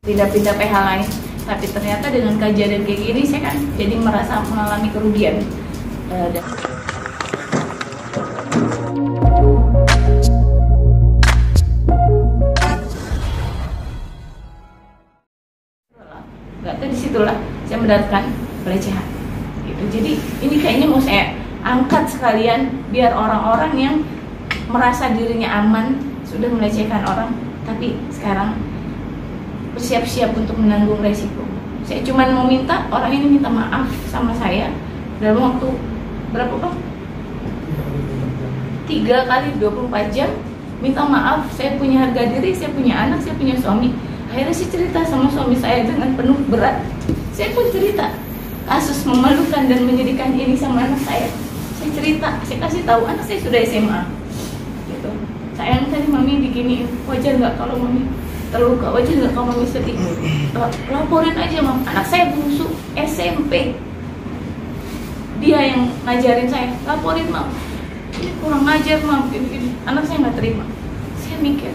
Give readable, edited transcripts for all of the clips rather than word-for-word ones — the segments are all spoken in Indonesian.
pindah-pindah PH lain. Tapi ternyata dengan kejadian kayak gini saya kan jadi merasa mengalami kerugian. Nggak tahu, disitulah saya mendapatkan pelecehan. Gitu. Jadi ini kayaknya mau saya angkat sekalian biar orang-orang yang merasa dirinya aman sudah melecehkan orang, tapi sekarang bersiap-siap untuk menanggung resiko. Saya cuma mau minta orang ini minta maaf sama saya dalam waktu berapa Pak? 3 kali 24 jam minta maaf. Saya punya harga diri, saya punya anak, saya punya suami. Akhirnya saya cerita sama suami saya dengan penuh berat. Saya pun cerita kasus memalukan dan menyedihkan ini sama anak saya. Saya cerita, saya kasih tahu anak saya sudah SMA. Gitu. Sayang tadi mami diginiin, wajar nggak kalau mami terluka, wajar nggak kalau mami sedih? Laporin aja mam. Anak saya bungsu SMP, dia yang ngajarin saya, laporin mam. Ini kurang ngajar mam, gini. Anak saya nggak terima. Saya mikir,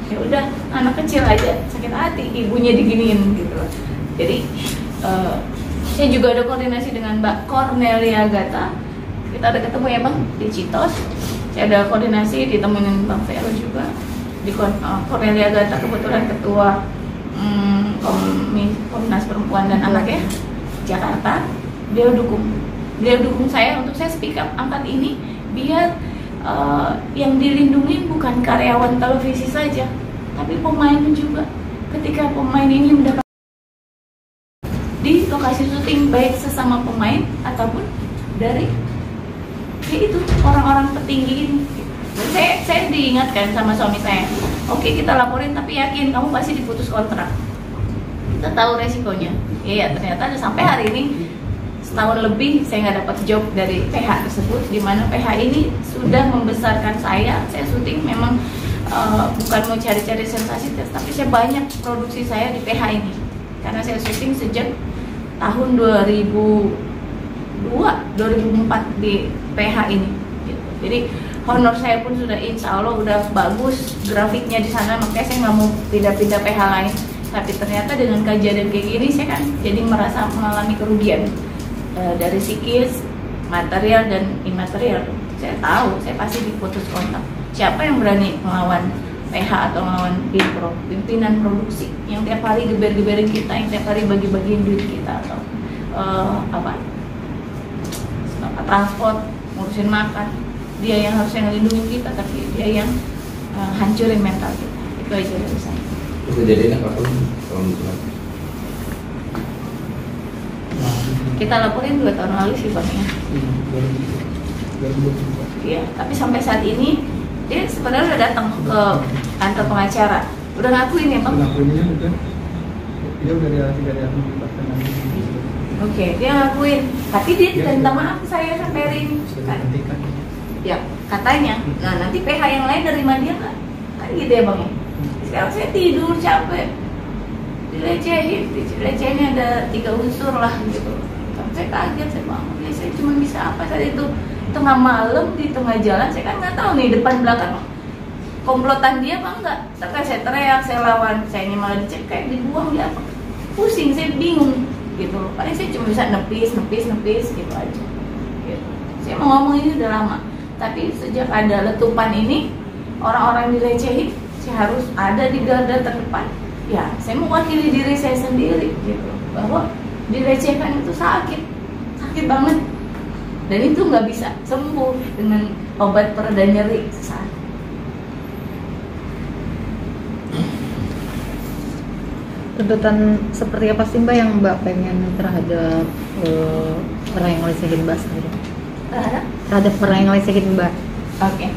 ya udah anak kecil aja sakit hati ibunya diginiin gitu. Jadi saya juga ada koordinasi dengan Mbak Cornelia Gata. Kita ada ketemu ya Bang di Citos. Saya ada koordinasi ditemenin Bang Vero juga di Cornelia Gata, kebetulan ketua Komnas Perempuan dan Anak ya Jakarta. Dia dukung saya untuk saya speak up angkat ini biar yang dilindungi bukan karyawan televisi saja, tapi pemain juga. Ketika pemain ini mendapat di lokasi syuting, baik sesama pemain ataupun dari itu orang-orang petinggi ini. Saya diingatkan sama suami saya, oke kita laporin tapi yakin kamu pasti diputus kontrak. Kita tahu resikonya. Iya, ternyata sampai hari ini setahun lebih saya nggak dapat job dari PH tersebut, di mana PH ini sudah membesarkan saya syuting memang bukan mau cari-cari sensasi, tapi saya banyak produksi saya di PH ini karena saya syuting sejak tahun 2004 di PH ini gitu. Jadi honor saya pun sudah insya Allah udah bagus grafiknya di sana, makanya saya nggak mau pindah-pindah PH lain. Tapi ternyata dengan kejadian kayak gini saya kan jadi merasa mengalami kerugian dari psikis, material dan imaterial. Saya tahu saya pasti diputus kontrak. Siapa yang berani melawan PH atau melawan pimpinan produksi yang tiap hari geber-geberin kita, yang tiap hari bagi-bagiin duit kita, atau transport, ngurusin makan. Dia yang harusnya ngelindungin kita, tapi dia yang hancurin mental kita. Itu aja dari saya. Kejadiannya kapan? Kita laporin 2 tahun lalu sih Bang ya. Iya, tapi sampai saat ini dia sebenarnya udah datang ke kantor pengacara, udah ngakuin ya Bang? Ngakuinnya udah, dia udah dari aku dipaksa lagi. Oke, dia ngakuin, tapi dia tidak minta maaf ke saya samperin. Ya, katanya. Nah nanti PH yang lain nerima dia nggak? Kan gitu ya Bang ya? Sekarang saya tidur capek, dilecehinnya ada 3 unsur lah gitu. Saya kaget, saya bangun, ya saya cuma bisa apa saat itu tengah malam di tengah jalan, saya kan nggak tahu nih depan belakang komplotan dia apa enggak. Terus saya teriak, saya lawan, saya ini malah dicek kayak dibuang dia apa, pusing, saya bingung gitu. Paling saya cuma bisa nepis gitu aja. Gitu. Saya mau ngomong ini udah lama, tapi sejak ada letupan ini orang-orang dilecehin, saya harus ada di garda terdepan. Ya, saya mewakili diri saya sendiri gitu, bahwa dilecehkan itu sakit banget, dan itu nggak bisa sembuh dengan obat pereda nyeri sesaat. Tuntutan seperti apa sih Mbak yang Mbak pengen terhadap orang yang ngelecehin Mbak sendiri? Terhadap orang yang ngelecehin Mbak? Oke.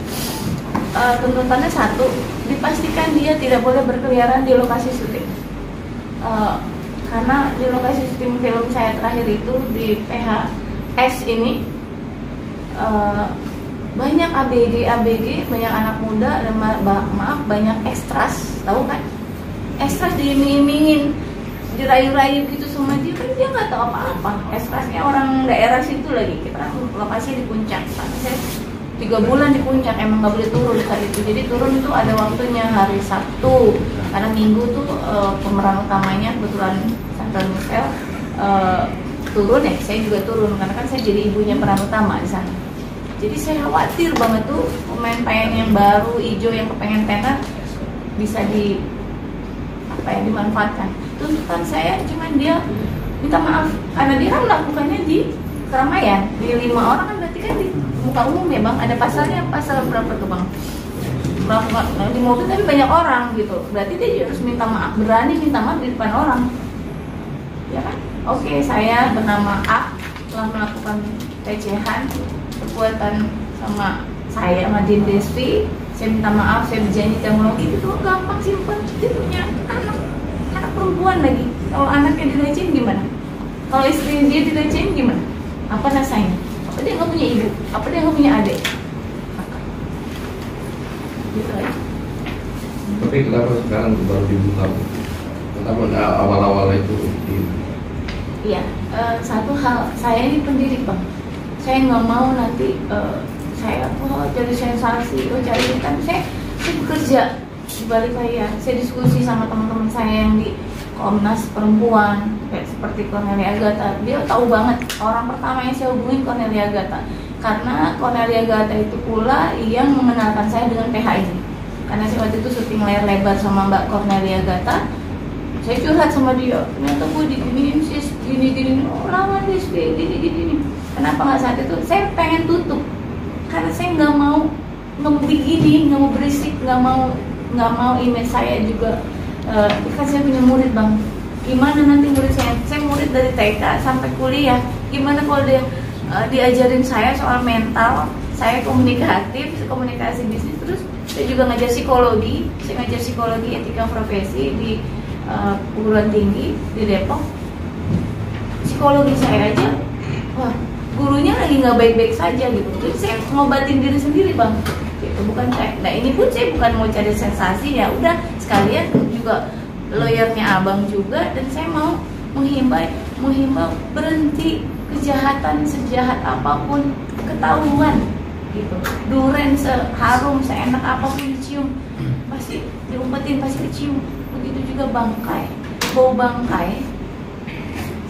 Tuntutannya 1, dipastikan dia tidak boleh berkeliaran di lokasi syuting. Karena di lokasi syuting film saya terakhir itu di PHS ini banyak ABG, banyak anak muda dan maaf banyak ekstras, tahu kan? Ekstras diiming-imingin, dirayu-rayu gitu sama dia, kan dia nggak tahu apa-apa. Ekstrasnya orang daerah situ lagi, kita lokasi di Puncak. Saya 3 bulan di puncak, emang nggak boleh turun saat itu. Jadi turun itu ada waktunya hari Sabtu, karena Minggu tuh pemeran utamanya kebetulan Sandra Michelle turun ya, saya juga turun karena kan saya jadi ibunya peran utama di sana. Jadi saya khawatir banget tuh pemain yang baru hijau yang kepengen tenar bisa dimanfaatkan. Tuntutan saya cuman dia minta maaf karena dia kan melakukannya di keramaian, di 5 orang kan berarti kan di muka umum ya bang, ada pasalnya, pasal berapa tuh bang? Di mobil tapi banyak orang gitu, berarti dia juga harus minta maaf, berani minta maaf di depan orang, ya kan? Oke, saya bernama A telah melakukan pelecehan, perbuatan sama saya sama Din Desvi, saya minta maaf, saya berjanji tidak mau lagi. Itu gampang, simpel. Dia punya anak perempuan lagi. Kalau anaknya dilecehin gimana? Kalau istri dia dilecehin gimana? Apa rasanya? Apa dia nggak punya ibu? Apa dia nggak punya adik? Gitu aja. Tapi kenapa sekarang baru dibuka? Kenapa awal-awal itu? Iya, satu hal, saya ini pendiri bang. Saya nggak mau nanti saya jadi sensasi, cari kan saya bekerja di balik layar. Saya diskusi sama teman-teman saya yang di Komnas Perempuan, kayak seperti Cornelia Agatha. Dia tahu banget, orang pertama yang saya hubungin Cornelia Agatha, karena Cornelia Agatha itu pula yang mengenalkan saya dengan PH ini. Karena saya waktu itu syuting layar lebar sama Mbak Cornelia Agatha, saya curhat sama dia, ternyata gue diginiin sis, gini-gini, oh lawan sis, gini-gini. Kenapa nggak saat itu? Saya pengen tutup, karena saya nggak mau begini, nggak mau berisik, nggak mau image saya juga. Kan saya punya murid bang, gimana nanti murid saya murid dari TK sampai kuliah, gimana kalau dia diajarin saya soal mental, saya komunikatif, komunikasi bisnis, terus saya juga ngajar psikologi, saya ngajar psikologi etika profesi di perguruan tinggi di Depok. Psikologi saya aja, wah gurunya lagi nggak baik-baik saja gitu. Jadi saya ngobatin diri sendiri bang, gitu. Bukan saya. Nah ini pun saya bukan mau cari sensasi, ya udah sekalian juga lawyernya abang juga, dan saya mau menghimbau berhenti kejahatan sejahat apapun ketahuan gitu. Duren seharum seenak apapun dicium pasti diumpetin, pasti dicium. Begitu juga bangkai, bau bangkai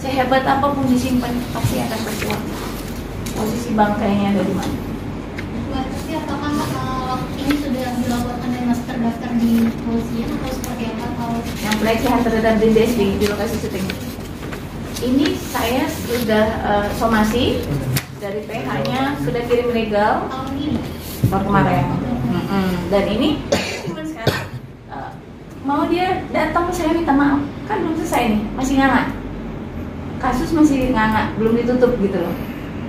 sehebat apapun disimpan pasti akan berjuang. Posisi bangkainya ada di mana? Tapi apakah ini sudah dilaporkan dan masih terdaftar di kepolisian atau seperti apa? Kalau yang pelecehan terhadap Din Desvi di lokasi syuting ini saya sudah somasi dari PH-nya, sudah kirim legal tahun ini baru kemarin. Dan ini cuma sekarang mau dia datang ke saya minta maaf, kan belum selesai nih, masih nganga, kasus masih nganga, belum ditutup gitu loh.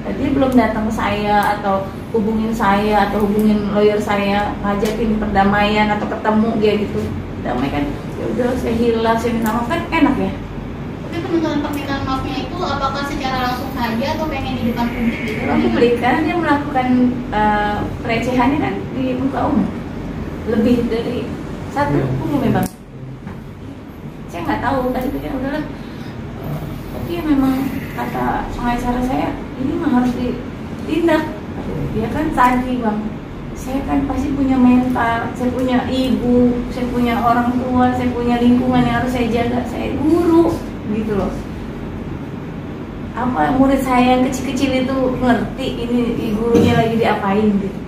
Jadi belum datang ke saya atau hubungin saya atau hubungin lawyer saya, ngajakin perdamaian atau ketemu dia gitu. Damai kan, ya udah saya hilaf, saya minta maaf, kan enak ya. tapi penentuan permintaan maafnya itu apakah secara langsung saja atau pengen di depan publik gitu? Depan publik, karena dia melakukan pelecehannya kan di muka umum, lebih dari satu umum memang. Saya nggak tahu, tadi pikir udahlah. Tapi ya memang kata pengacara saya, ini mah harus ditindak. Dia kan tadi bang, saya kan pasti punya mental, saya punya ibu, saya punya orang tua, saya punya lingkungan yang harus saya jaga. Saya guru gitu loh. Apa murid saya yang kecil-kecil itu ngerti ini gurunya lagi diapain gitu.